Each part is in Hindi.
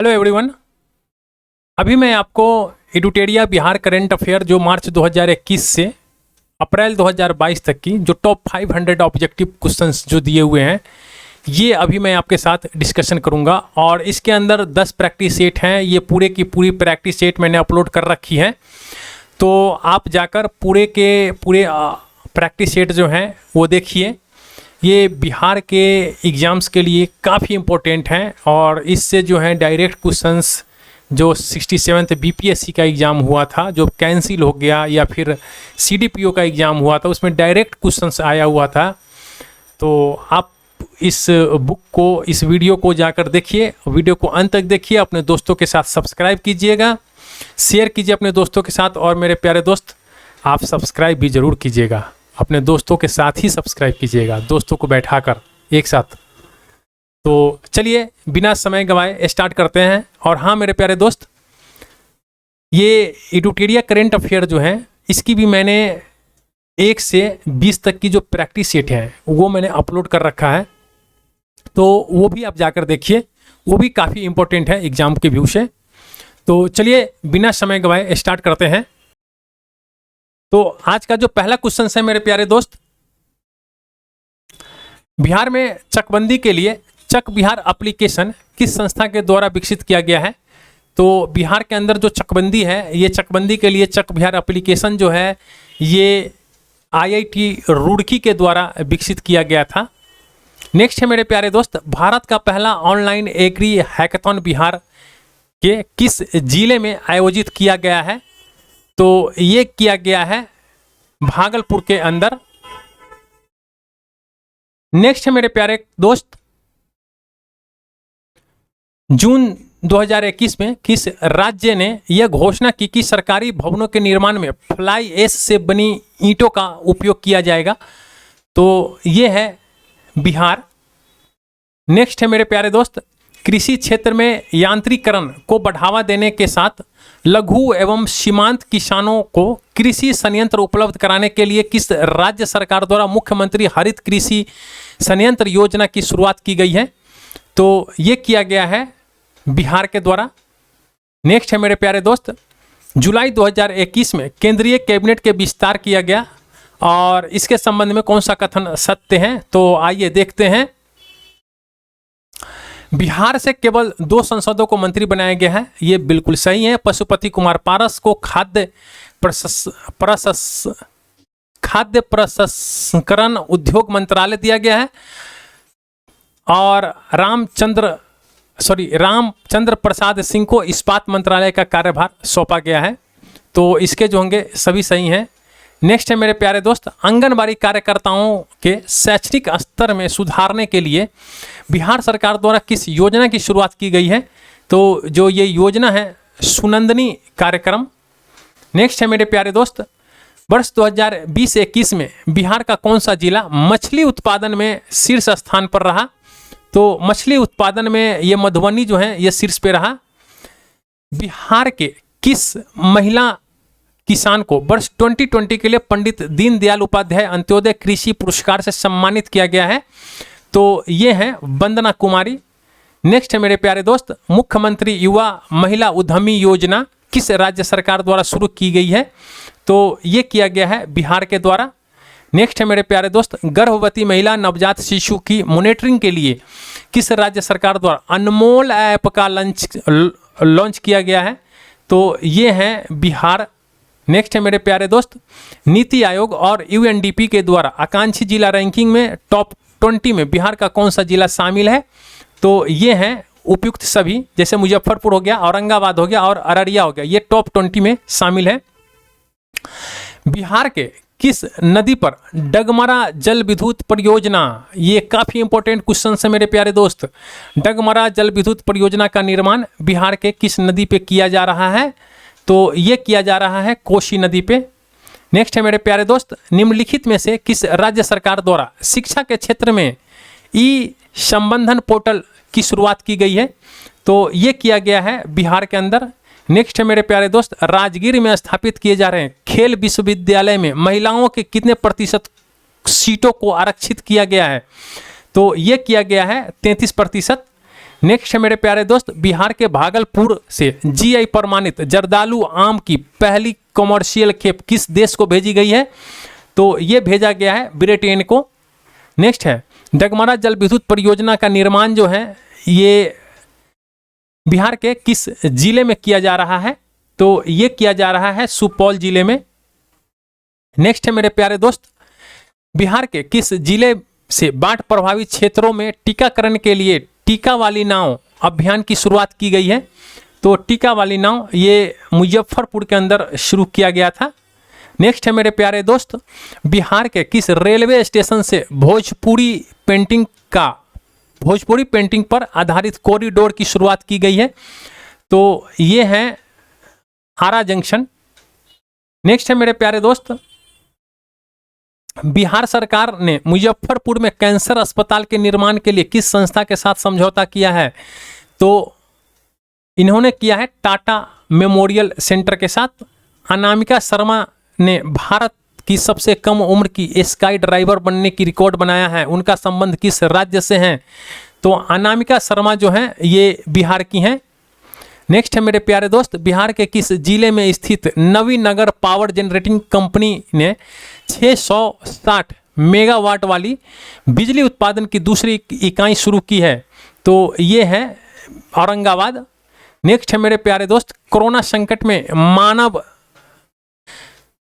Hello everyone. अभी मैं आपको एडुटेरिया बिहार करंट अफेयर जो मार्च 2021 से अप्रैल 2022 तक की जो टॉप 500 ऑब्जेक्टिव क्वेश्चंस जो दिए हुए हैं ये अभी मैं आपके साथ डिस्कशन करूंगा। और इसके अंदर 10 प्रैक्टिस सेट हैं। ये पूरे की पूरी प्रैक्टिस सेट मैंने अपलोड कर रखी है, तो आप जाकर पूरे के पूरे प्रैक्टिस सेट जो हैं वो देखिए। ये बिहार के एग्ज़ाम्स के लिए काफ़ी इम्पोर्टेंट हैं और इससे जो है डायरेक्ट क्वेश्चंस जो 67th बीपीएससी का एग्ज़ाम हुआ था जो कैंसिल हो गया, या फिर सीडीपीओ का एग्ज़ाम हुआ था उसमें डायरेक्ट क्वेश्चंस आया हुआ था। तो आप इस बुक को, इस वीडियो को जाकर देखिए, वीडियो को अंत तक देखिए, अपने दोस्तों के साथ सब्सक्राइब कीजिएगा, शेयर कीजिए अपने दोस्तों के साथ। और मेरे प्यारे दोस्त, आप सब्सक्राइब भी ज़रूर कीजिएगा, अपने दोस्तों के साथ ही सब्सक्राइब कीजिएगा, दोस्तों को बैठाकर एक साथ। तो चलिए बिना समय गंवाए स्टार्ट करते हैं। और हाँ मेरे प्यारे दोस्त, ये एडुटेरिया करंट अफेयर जो है इसकी भी मैंने 1 से 20 तक की जो प्रैक्टिस सेट है वो मैंने अपलोड कर रखा है, तो वो भी आप जाकर देखिए, वो भी काफ़ी इम्पोर्टेंट है एग्जाम के व्यू से। तो चलिए बिना समय गंवाए स्टार्ट करते हैं। तो आज का जो पहला क्वेश्चन है मेरे प्यारे दोस्त, बिहार में चकबंदी के लिए चक बिहार एप्लीकेशन किस संस्था के द्वारा विकसित किया गया है? तो बिहार के अंदर जो चकबंदी है, ये चकबंदी के लिए चक बिहार एप्लीकेशन जो है ये आईआईटी रुड़की के द्वारा विकसित किया गया था। नेक्स्ट है मेरे प्यारे दोस्त, भारत का पहला ऑनलाइन एग्री हैकाथन बिहार के किस जिले में आयोजित किया गया है? तो ये किया गया है भागलपुर के अंदर। नेक्स्ट है मेरे प्यारे दोस्त, जून 2021 में किस राज्य ने यह घोषणा की कि सरकारी भवनों के निर्माण में फ्लाई ऐश से बनी ईंटों का उपयोग किया जाएगा? तो ये है बिहार। नेक्स्ट है मेरे प्यारे दोस्त, कृषि क्षेत्र में यांत्रिकरण को बढ़ावा देने के साथ लघु एवं सीमांत किसानों को कृषि संयंत्र उपलब्ध कराने के लिए किस राज्य सरकार द्वारा मुख्यमंत्री हरित कृषि संयंत्र योजना की शुरुआत की गई है? तो ये किया गया है बिहार के द्वारा। नेक्स्ट है मेरे प्यारे दोस्त, जुलाई 2021 में केंद्रीय कैबिनेट के विस्तार किया गया और इसके संबंध में कौन सा कथन सत्य है? तो आइए देखते हैं। बिहार से केवल 2 सांसदों को मंत्री बनाया गया है, ये बिल्कुल सही है। पशुपति कुमार पारस को खाद्य प्रसंस्करण उद्योग मंत्रालय दिया गया है और रामचंद्र प्रसाद सिंह को इस्पात मंत्रालय का कार्यभार सौंपा गया है। तो इसके जो होंगे सभी सही हैं। नेक्स्ट है मेरे प्यारे दोस्त, आंगनबाड़ी कार्यकर्ताओं के शैक्षणिक स्तर में सुधारने के लिए बिहार सरकार द्वारा किस योजना की शुरुआत की गई है? तो जो ये योजना है सुनंदनी कार्यक्रम। नेक्स्ट है मेरे प्यारे दोस्त, वर्ष 2020-21 में बिहार का कौन सा जिला मछली उत्पादन में शीर्ष स्थान पर रहा? तो मछली उत्पादन में ये मधुबनी जो है ये शीर्ष पे रहा। बिहार के किस महिला किसान को वर्ष 2020 के लिए पंडित दीनदयाल उपाध्याय अंत्योदय कृषि पुरस्कार से सम्मानित किया गया है? तो ये है वंदना कुमारी। नेक्स्ट है मेरे प्यारे दोस्त, मुख्यमंत्री युवा महिला उद्यमी योजना किस राज्य सरकार द्वारा शुरू की गई है? तो ये किया गया है बिहार के द्वारा। नेक्स्ट है मेरे प्यारे दोस्त, गर्भवती महिला नवजात शिशु की मॉनिटरिंग के लिए किस राज्य सरकार द्वारा अनमोल ऐप का लॉन्च किया गया है? तो ये है बिहार। नेक्स्ट है मेरे प्यारे दोस्त, नीति आयोग और यूएनडीपी के द्वारा आकांक्षी जिला रैंकिंग में टॉप 20 में बिहार का कौन सा जिला शामिल है? तो ये हैं उपयुक्त सभी, जैसे मुजफ्फरपुर हो गया, औरंगाबाद हो गया और अररिया हो गया, ये टॉप 20 में शामिल है। बिहार के किस नदी पर डगमरा जल विद्युत परियोजना, ये काफ़ी इंपॉर्टेंट क्वेश्चन है मेरे प्यारे दोस्त, डगमरा जल विद्युत परियोजना का निर्माण बिहार के किस नदी पे किया जा रहा है? तो ये किया जा रहा है कोसी नदी पे। नेक्स्ट है मेरे प्यारे दोस्त, निम्नलिखित में से किस राज्य सरकार द्वारा शिक्षा के क्षेत्र में ई संबंधन पोर्टल की शुरुआत की गई है? तो ये किया गया है बिहार के अंदर। नेक्स्ट है मेरे प्यारे दोस्त, राजगीर में स्थापित किए जा रहे हैं खेल विश्वविद्यालय में महिलाओं के कितने प्रतिशत सीटों को आरक्षित किया गया है? तो ये किया गया है 33%। नेक्स्ट है मेरे प्यारे दोस्त, बिहार के भागलपुर से जीआई प्रमाणित जर्दालू आम की पहली कमर्शियल खेप किस देश को भेजी गई है? तो ये भेजा गया है ब्रिटेन को। नेक्स्ट है, डगमारा जल विद्युत परियोजना का निर्माण जो है ये बिहार के किस जिले में किया जा रहा है? तो ये किया जा रहा है सुपौल जिले में। नेक्स्ट है मेरे प्यारे दोस्त, बिहार के किस जिले से बाढ़ प्रभावित क्षेत्रों में टीकाकरण के लिए टीका वाली नाव अभियान की शुरुआत की गई है? तो टीका वाली नाव ये मुजफ्फरपुर के अंदर शुरू किया गया था। नेक्स्ट है मेरे प्यारे दोस्त, बिहार के किस रेलवे स्टेशन से भोजपुरी पेंटिंग पर आधारित कॉरिडोर की शुरुआत की गई है? तो ये है आरा जंक्शन। नेक्स्ट है मेरे प्यारे दोस्त, बिहार सरकार ने मुजफ्फरपुर में कैंसर अस्पताल के निर्माण के लिए किस संस्था के साथ समझौता किया है? तो इन्होंने किया है टाटा मेमोरियल सेंटर के साथ। अनामिका शर्मा ने भारत की सबसे कम उम्र की स्काई ड्राइवर बनने की रिकॉर्ड बनाया है, उनका संबंध किस राज्य से है? तो अनामिका शर्मा जो हैं ये बिहार की हैं। नेक्स्ट है मेरे प्यारे दोस्त, बिहार के किस जिले में स्थित नवीनगर पावर जनरेटिंग कंपनी ने 660 मेगावाट वाली बिजली उत्पादन की दूसरी इकाई शुरू की है? तो ये है औरंगाबाद। नेक्स्ट है मेरे प्यारे दोस्त, कोरोना संकट में मानव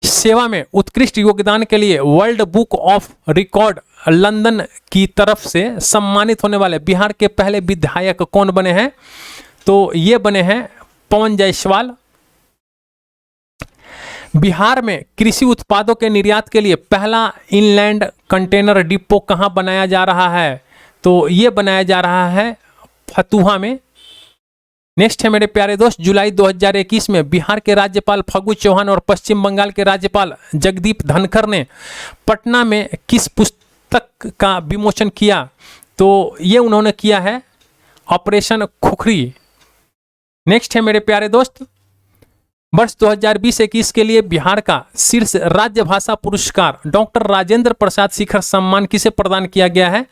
सेवा में उत्कृष्ट योगदान के लिए world book of record London की तरफ से सम्मानित होने वाले बिहार के पहले विधायक कौन बने हैं? तो ये बने हैं पवन जायसवाल। बिहार में कृषि उत्पादों के निर्यात के लिए पहला इनलैंड कंटेनर डिपो कहां बनाया जा रहा है? तो ये बनाया जा रहा है फतुहा में। नेक्स्ट है मेरे प्यारे दोस्त, जुलाई 2021 में बिहार के राज्यपाल फागू चौहान और पश्चिम बंगाल के राज्यपाल जगदीप धनखड़ ने पटना में किस पुस्तक का विमोचन किया? तो ये उन्होंने किया है ऑपरेशन खुखरी। नेक्स्ट है मेरे प्यारे दोस्त, वर्ष 2020-21 के लिए बिहार का शीर्ष राज्य भाषा पुरस्कार डॉक्टर राजेंद्र प्रसाद शिखर सम्मान किसे प्रदान किया गया है?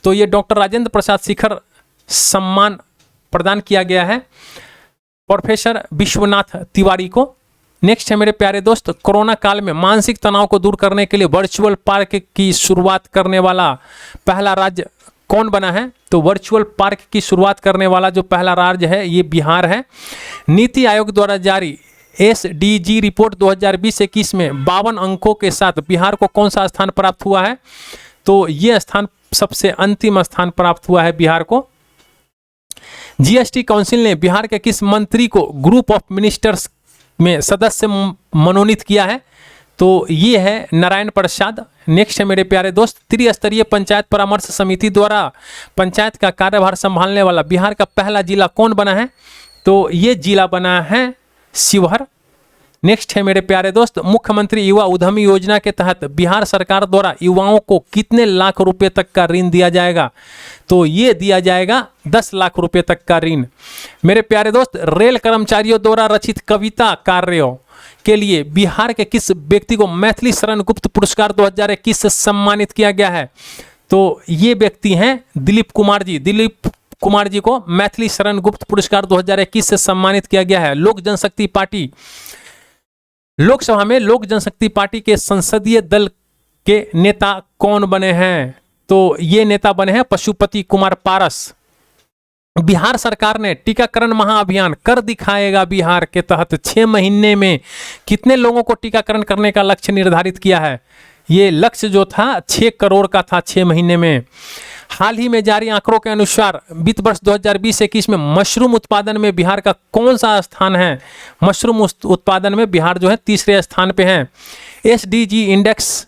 तो ये डॉक्टर राजेंद्र प्रसाद शिखर सम्मान प्रदान किया गया है प्रोफेसर विश्वनाथ तिवारी को। नेक्स्ट है मेरे प्यारे दोस्त, कोरोना काल में मानसिक तनाव को दूर करने के लिए वर्चुअल पार्क की शुरुआत करने वाला पहला राज्य कौन बना है? तो वर्चुअल पार्क की शुरुआत करने वाला जो पहला राज्य है ये बिहार है। नीति आयोग द्वारा जारी SDG रिपोर्ट 2020-21 में 52 अंकों के साथ बिहार को कौन सा स्थान प्राप्त हुआ है? तो ये स्थान सबसे अंतिम स्थान प्राप्त हुआ है बिहार को। GST काउंसिल ने बिहार के किस मंत्री को ग्रुप ऑफ मिनिस्टर्स में सदस्य मनोनीत किया है? तो ये है नारायण प्रसाद। नेक्स्ट है मेरे प्यारे दोस्त, त्रिस्तरीय पंचायत परामर्श समिति द्वारा पंचायत का कार्यभार संभालने वाला बिहार का पहला जिला कौन बना है? तो ये जिला बना है शिवहर। नेक्स्ट है मेरे प्यारे दोस्त, मुख्यमंत्री युवा उद्यमी योजना के तहत बिहार सरकार द्वारा युवाओं को कितने लाख रुपए तक का ऋण दिया जाएगा? तो ये दिया जाएगा 10 लाख रुपए तक का ऋण। मेरे प्यारे दोस्त, रेल कर्मचारियों द्वारा रचित कविता कार्यों के लिए बिहार के किस व्यक्ति को मैथिली शरण गुप्त पुरस्कार 2021 से सम्मानित किया गया है? तो ये व्यक्ति हैं दिलीप कुमार जी। दिलीप कुमार जी को मैथिली शरण गुप्त पुरस्कार 2021 से सम्मानित किया गया है। लोक जनशक्ति पार्टी लोकसभा में लोक जनशक्ति पार्टी के संसदीय दल के नेता कौन बने हैं? तो ये नेता बने हैं पशुपति कुमार पारस। बिहार सरकार ने टीकाकरण महाअभियान कर दिखाएगा बिहार के तहत 6 महीने में कितने लोगों को टीकाकरण करने का लक्ष्य निर्धारित किया है? ये लक्ष्य जो था 6 करोड़ का था 6 महीने में। हाल ही में जारी आंकड़ों के अनुसार वित्त वर्ष 2020-21 में मशरूम उत्पादन में बिहार का कौन सा स्थान है? मशरूम उत्पादन में बिहार जो है तीसरे स्थान पे है। SDG इंडेक्स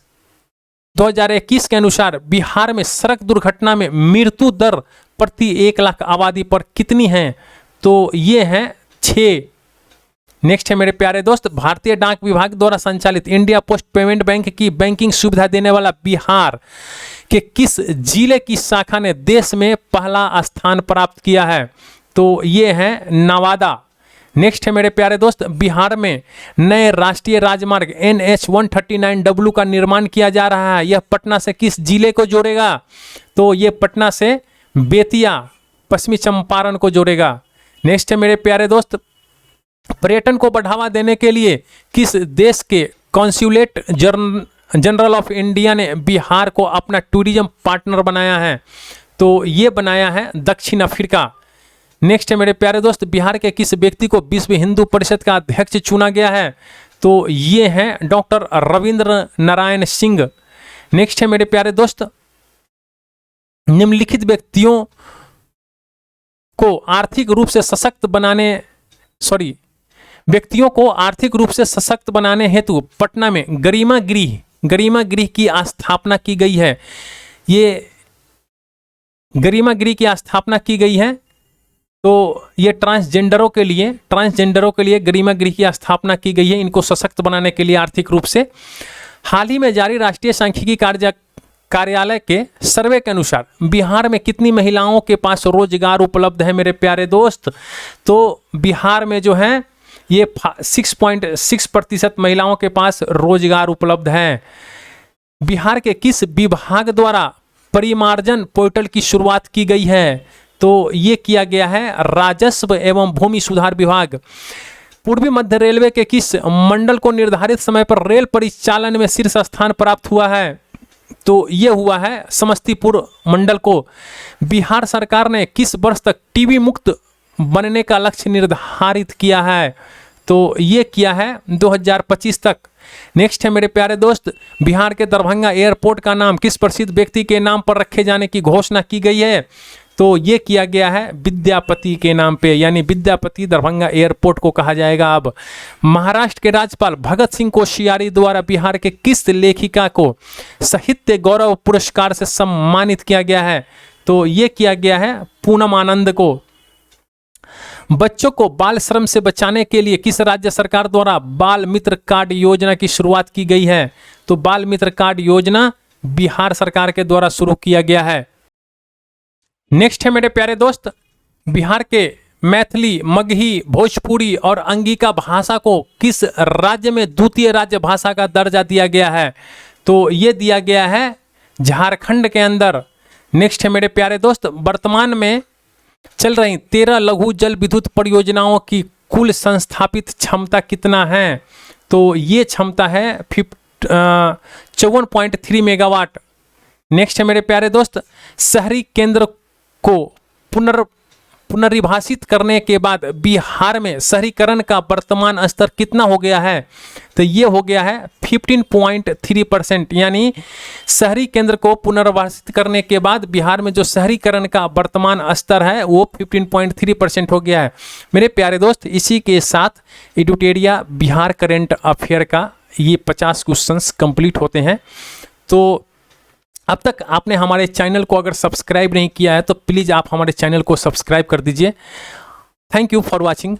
2021 के अनुसार बिहार में सड़क दुर्घटना में मृत्यु दर प्रति 1 लाख आबादी पर कितनी है? तो ये है 6। नेक्स्ट है मेरे प्यारे दोस्त, भारतीय डाक विभाग द्वारा संचालित इंडिया पोस्ट पेमेंट बैंक की बैंकिंग सुविधा देने वाला बिहार के किस जिले की शाखा ने देश में पहला स्थान प्राप्त किया है? तो ये है नवादा। नेक्स्ट है मेरे प्यारे दोस्त, बिहार में नए राष्ट्रीय राजमार्ग NH-139W का निर्माण किया जा रहा है। यह पटना से किस जिले को जोड़ेगा? तो ये पटना से बेतिया पश्चिमी चंपारण को जोड़ेगा। नेक्स्ट है मेरे प्यारे दोस्त, पर्यटन को बढ़ावा देने के लिए किस देश के कॉन्सुलेट जनरल ऑफ इंडिया ने बिहार को अपना टूरिज्म पार्टनर बनाया है? तो ये बनाया है दक्षिण अफ्रीका। नेक्स्ट है मेरे प्यारे दोस्त, बिहार के किस व्यक्ति को विश्व हिंदू परिषद का अध्यक्ष चुना गया है? तो ये हैं डॉक्टर रविंद्र नारायण सिंह। नेक्स्ट है मेरे प्यारे दोस्त, निम्नलिखित व्यक्तियों को आर्थिक रूप से सशक्त बनाने हेतु पटना में गरिमा गृह की स्थापना की गई है। ये गरिमा गृह की स्थापना की गई है, तो ये ट्रांसजेंडरों के लिए गरिमा गृह की स्थापना की गई है, इनको सशक्त बनाने के लिए आर्थिक रूप से। हाल ही में जारी राष्ट्रीय सांख्यिकी कार्यालय के सर्वे के अनुसार बिहार में कितनी महिलाओं के पास रोजगार उपलब्ध है मेरे प्यारे दोस्त? तो बिहार में जो है ये 6.6% महिलाओं के पास रोजगार उपलब्ध है। बिहार के किस विभाग द्वारा परिमार्जन पोर्टल की शुरुआत की गई है? तो ये किया गया है राजस्व एवं भूमि सुधार विभाग। पूर्वी मध्य रेलवे के किस मंडल को निर्धारित समय पर रेल परिचालन में शीर्ष स्थान प्राप्त हुआ है? तो ये हुआ है समस्तीपुर मंडल को। बिहार सरकार ने किस वर्ष तक टीबी मुक्त बनने का लक्ष्य निर्धारित किया है? तो ये किया है 2025 तक। नेक्स्ट है मेरे प्यारे दोस्त, बिहार के दरभंगा एयरपोर्ट का नाम किस प्रसिद्ध व्यक्ति के नाम पर रखे जाने की घोषणा की गई है? तो ये किया गया है विद्यापति के नाम पे, यानी विद्यापति दरभंगा एयरपोर्ट को कहा जाएगा अब। महाराष्ट्र के राज्यपाल भगत सिंह कोश्यारी द्वारा बिहार के किस लेखिका को साहित्य गौरव पुरस्कार से सम्मानित किया गया है? तो ये किया गया है पूनम आनंद को। बच्चों को बाल श्रम से बचाने के लिए किस राज्य सरकार द्वारा बाल मित्र कार्ड योजना की शुरुआत की गई है? तो बाल मित्र कार्ड योजना बिहार सरकार के द्वारा शुरू किया गया है। नेक्स्ट है मेरे प्यारे दोस्त, बिहार के मैथिली, मगही, भोजपुरी और अंगिका भाषा को किस राज्य में द्वितीय राज्य भाषा का दर्जा दिया गया है? तो ये दिया गया है झारखंड के अंदर। नेक्स्ट है मेरे प्यारे दोस्त, वर्तमान में चल रही 13 लघु जल विद्युत परियोजनाओं की कुल संस्थापित क्षमता कितना है? तो ये क्षमता है 54.3 मेगावाट। नेक्स्ट है मेरे प्यारे दोस्त, शहरी केंद्र को पुनर्विभाषित करने के बाद बिहार में शहरीकरण का वर्तमान स्तर कितना हो गया है? तो ये हो गया है 15.3%, यानी शहरी केंद्र को पुनर्विभाषित करने के बाद बिहार में जो शहरीकरण का वर्तमान स्तर है वो 15.3% हो गया है। मेरे प्यारे दोस्त, इसी के साथ एडुटेरिया बिहार करंट अफेयर का ये 50 क्वेश्चंस कंप्लीट होते हैं। तो अब तक आपने हमारे चैनल को अगर सब्सक्राइब नहीं किया है तो प्लीज़ आप हमारे चैनल को सब्सक्राइब कर दीजिए। Thank you for watching.